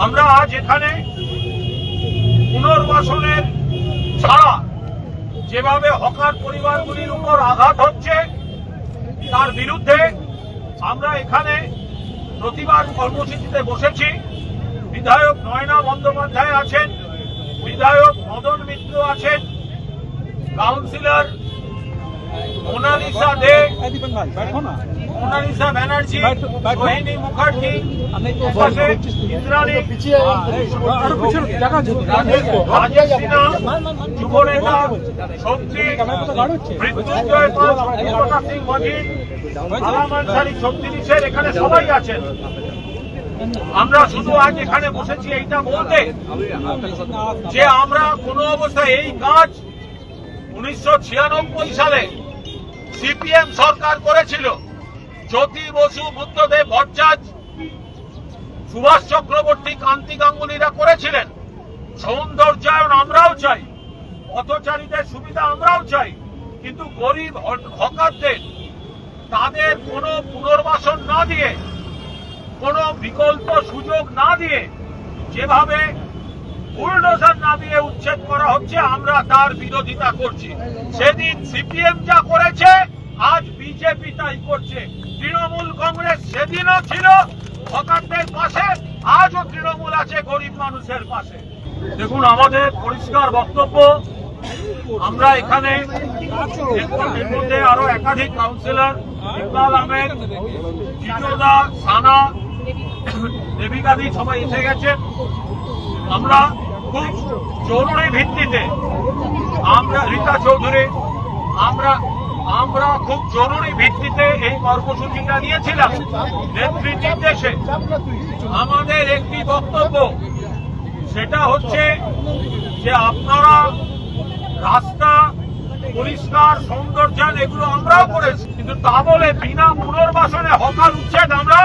আমরা আজ এখানে পুনর্বাসনের ছাড়া যেভাবে হকার পরিবারগুলির উপর আঘাত হচ্ছে তার বিরুদ্ধে আমরা এখানে প্রতিবাদ কর্মসূচিতে বসেছি। বিধায়ক নয়না বন্দ্যোপাধ্যায় আছেন, বিধায়ক মদন মিত্র আছেন, কাউন্সিলর মোনালিসা দে, মোনালিসা ব্যানার্জি, রোহিণী মুখার্জি, ইন্দ্রাণী, রাজেশ সিনহা, যুবনেতা শক্তি, মৃত্যুঞ্জয় পাল, সত্যতা সিং মজিদ, আলাম আনসারি 36-এর এখানে সবাই আছেন। আমরা শুধু আজ এখানে বসেছি এইটা বলতে যে আমরা কোনো অবস্থায় এই কাজ 1996 সালে সিপিএম সরকার করেছিল। জ্যোতি বসু, বুদ্ধদেব ভট্টাচার্য, সুভাষ চক্রবর্তী, কান্তি গাঙ্গুলিরা করেছিলেন। সৌন্দর্যায়ন আমরাও চাই, পথচারীদের সুবিধা আমরাও চাই, কিন্তু গরিব হকারদের তাদের কোনো পুনর্বাসন না দিয়ে, কোনো বিকল্প সুযোগ না দিয়ে, যেভাবে বুলডোজার না দিয়ে উচ্ছেদ করা হচ্ছে, আমরা তার বিরোধিতা করছি। সেদিন সিপিএম যা করেছে আজ বিজেপি তাই করছে। তৃণমূল কংগ্রেস সেদিনও ছিল হকারদের পাশে, আজও তৃণমূল আছে গরিব মানুষের পাশে। দেখুন, আমাদের পরিষ্কার বক্তব্য, আমরা এখানে এর মধ্যে আরো একাধিক কাউন্সিলর, ইকবাল আহমেদ, জিতোদা, সানা, দেবিকাদি সবাই এসে গেছেন। আমরা খুব জরুরি ভিত্তিতে, আমরা রীতা চৌধুরী, আমরা খুব জরুরি ভিত্তিতে এই কর্মসূচিটা নিয়েছিলাম নেত্রীর নির্দেশে। আমাদের একটি বক্তব্য, সেটা হচ্ছে যে আপনারা রাস্তা পরিষ্কার, সৌন্দর্যায়ন এগুলো আমরাও করেছি, কিন্তু তা বলে বিনা পুনর্বাসনে হকার উচ্ছেদ আমরা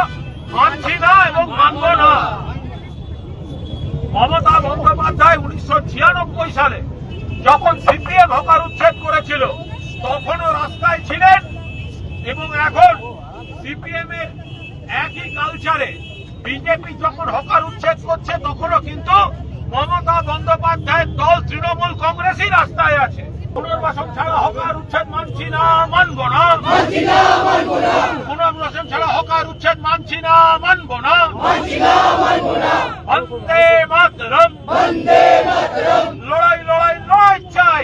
মানছি না এবং মানব না। মমতা বন্দ্যোপাধ্যায় 1996 সালে যখন সিপিএম হকার উচ্ছেদ করেছিল তখনও রাস্তায় ছিলেন, এবং এখন সিপিএম এর একই কালচারে বিজেপি যখন হকার উচ্ছেদ করছে তখনও কিন্তু মমতা বন্দ্যোপাধ্যায়ের দল তৃণমূল কংগ্রেসই রাস্তায় আছে। পুনর্বাসন ছাড়া হকার উচ্ছেদ মানছি না, মানব না। পুনর্বাসন ছাড়া হকার উচ্ছেদ মানছি না, মানব না। বন্দে মাতরম, লড়াই লড়াই লড়াই চাই,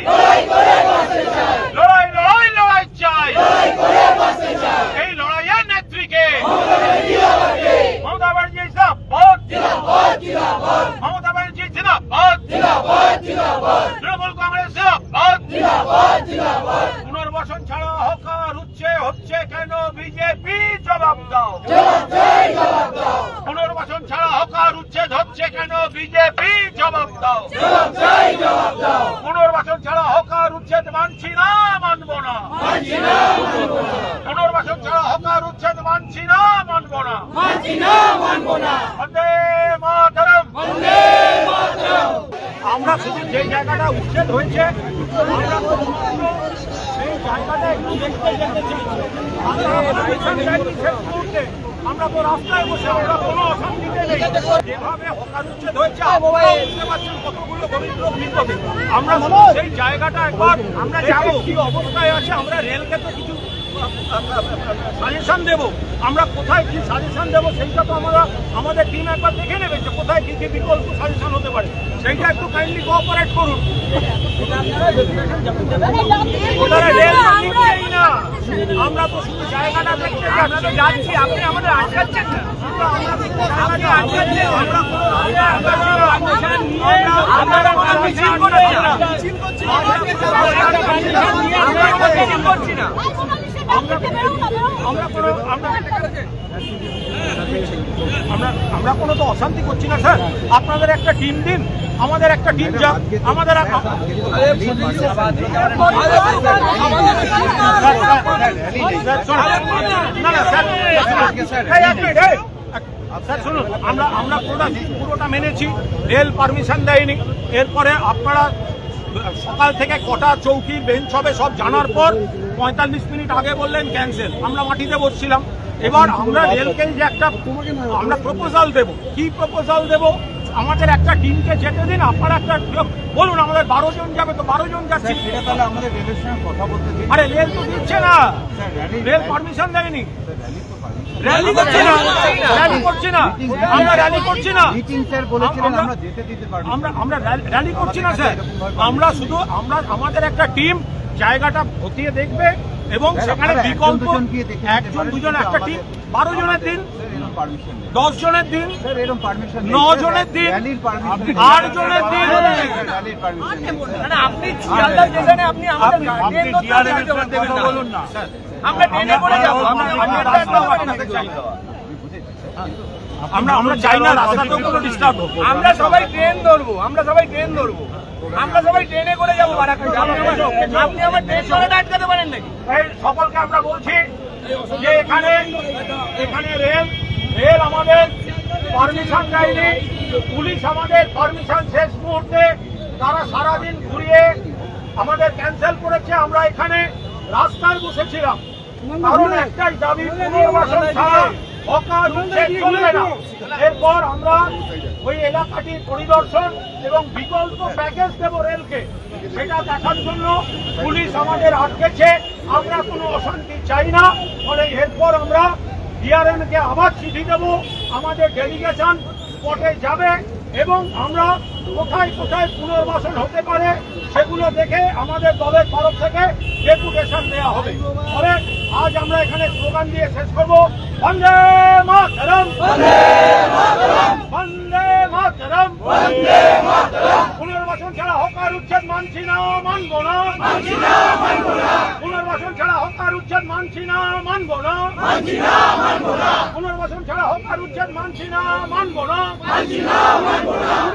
লড়াই লড়াই লড়াই চাই। এই লড়াইয়ের নেত্রীকে মমতা ব্যানার্জি জিন্দাবাদ, মমতা ব্যানার্জি জিন্দাবাদ, তৃণমূল কংগ্রেস জিন্দাবাদ। পুনর্বাসন ছাড়া হকার হচ্ছে কেন? বিজেপি জবাব দাও। পুনর্বাসন ছাড়া হকার উচ্ছেদ হচ্ছে কেন? বিজেপি জবাব দাও। পুনর্বাসন ছাড়া হকার উচ্ছেদ মানছি না, মানব না। পুনর্বাসন ছাড়া হকার উচ্ছেদ মানছি না, মানব না। বন্দে মাতরম। আমরা শুধু যে জায়গাটা উচ্ছেদ হয়েছে আমরা সেই জায়গাটা একটু দেখতে যেতে চাই। আমরা তো রাস্তায় বসে, আমরা কোনো অশান্তিতে নেই। যেভাবে হকার উচ্ছেদ হয়েছে বুঝতে পারছেন কতগুলো দরিদ্র বিপদে। আমরা সেই জায়গাটা একবার আমরা যাবো, কি অবস্থায় আছে। আমরা রেলকে তো কিছু সাজেশন দেব, আমরা কোথায় কি সাজেশন দেবো সেইটা তো আমরা আমাদের টিম একবার দেখে নেবে যে কোথায় কি কি বিকল্প সাজেশন হতে পারে। সেইটা একটু কাইন্ডলি কোঅপারেট করুন। আমরা তো শুধু জায়গাটা দেখতে যাচ্ছি, আপনি আমাদের আটকাচ্ছেন না। আমরা কোনো তো অশান্তি করছি না স্যার। আপনাদের একটা টিম দিন, আমাদের একটা টিম যাক। আমাদের স্যার শুনুন, আমরা পুরোটা মেনেছি, রেল পারমিশন দেয়নি। এরপরে আপনারা সকাল থেকে কটা চৌকি বেঞ্চ হবে সব জানার পর 45 মিনিট আগে বললেন ক্যান্সেল। আমরা মাটিতে বসছিলাম। এবার আমরা রেলকে যে একটা আমরা প্রপোজাল দেব, কি প্রপোজাল দেব আমাদের একটা টিমকে যেতে দিন, আপনারা একটা বলুন আমাদের 12 জন যাবে, তো 12 জন যাচ্ছে। সেটা তাহলে আমাদের রেলের সঙ্গে কথা বলতে দিন। আরে রেল তো দিচ্ছে না, রেল পারমিশন দেয়নি, র্যালি করছে না, র্যালি করছে না, আমরা র্যালি করছি না, মিটিং স্যার বলেছিলেন আমরা যেতে দিতে পারবো। আমরা র্যালি করছি না স্যার, আমরা শুধু আমাদের একটা টিম জায়গাটা খতিয়ে দেখবে এবং সেখানে বিকল্প একজন দুজন একটা টিম 12 জনের দিন, 10 জনের দিন, 9 জনের দিন, 8 জনের দিন। আপনি শিয়ালদা স্টেশনে আপনি আমাদের বলুন না, আমরা ট্রেনে করে যাবো, আমরা চাই না রাস্তাতেও কোনো ডিস্টার্ব হোক। আমরা সবাই ট্রেন ধরবো, আমরা সবাই ট্রেনে করে যাবো বারাকপুর। আপনি আমার ট্রেন ধরে আটকাতে পারেন নাকি? এই সকলকে আমরা বলছি যে এখানে রেল আমাদের পারমিশন দেয়নি, পুলিশ আমাদের পারমিশন শেষ মুহূর্তে তারা সারাদিন ঘুরিয়ে আমাদের ক্যান্সেল করেছে। আমরা এখানে রাস্তায় বসেছিলাম, কারণ একটাই দাবি, পুনর্বাসন ছাড়া হকার উচ্ছেদ চলবে না। এরপর আমরা ওই এলাকাটির পরিদর্শন এবং বিকল্প প্যাকেজ দেব রেলকে, সেটা দেখার জন্য পুলিশ আমাদের আটকেছে। আমরা কোনো অশান্তি চাই না, ফলে এরপর আমরা ডিআরএমকে আবার চিঠি দেব, আমাদের ডেলিগেশন স্পটে যাবে এবং আমরা কোথায় কোথায় পুনর্বাসন হতে পারে সেগুলো দেখে আমাদের দলের তরফ থেকে ডেপুটেশন দেওয়া হবে। ফলে আজ আমরা এখানে স্লোগান দিয়ে শেষ করবো, বন্দে মাতরম, বন্দে মাতরম। পুনর্বাসন ছাড়া হকার উচ্ছেদ মানছি না, মানবো না, পুনর্বাসন ছাড়া হকার উচ্ছেদ মানছি না, মানবো না, পুনর্বাসন ছাড়া হকার উচ্ছেদ মানছি না, মানবো না।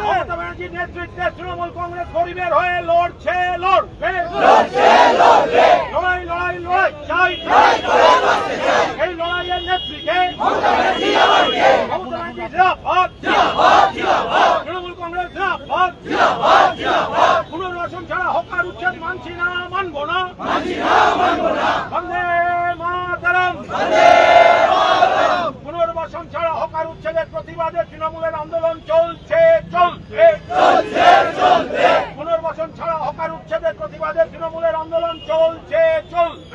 মমতা ব্যানার্জির নেতৃত্বে তৃণমূল কংগ্রেস গরিবের হয়ে লড়ছে, লড়বে, লড়াই লড়াই লড়াই চাই। এই লড়াইয়ের নেত্রীকে মমতা ব্যানার্জি জিন্দাবাদ, তৃণমূল কংগ্রেস জিন্দাবাদ। পুনর্বাসন ছাড়া হকার উচ্ছেদ মানছি না, মানবো না, বন্দে মাতরম। পুনর্বাসন ছাড়া হকার উচ্ছেদের প্রতিবাদে তৃণমূলের আন্দোলন চলছে, চলবে। পুনর্বাসন ছাড়া হকার উচ্ছেদের প্রতিবাদে তৃণমূলের আন্দোলন চলছে, চলবে।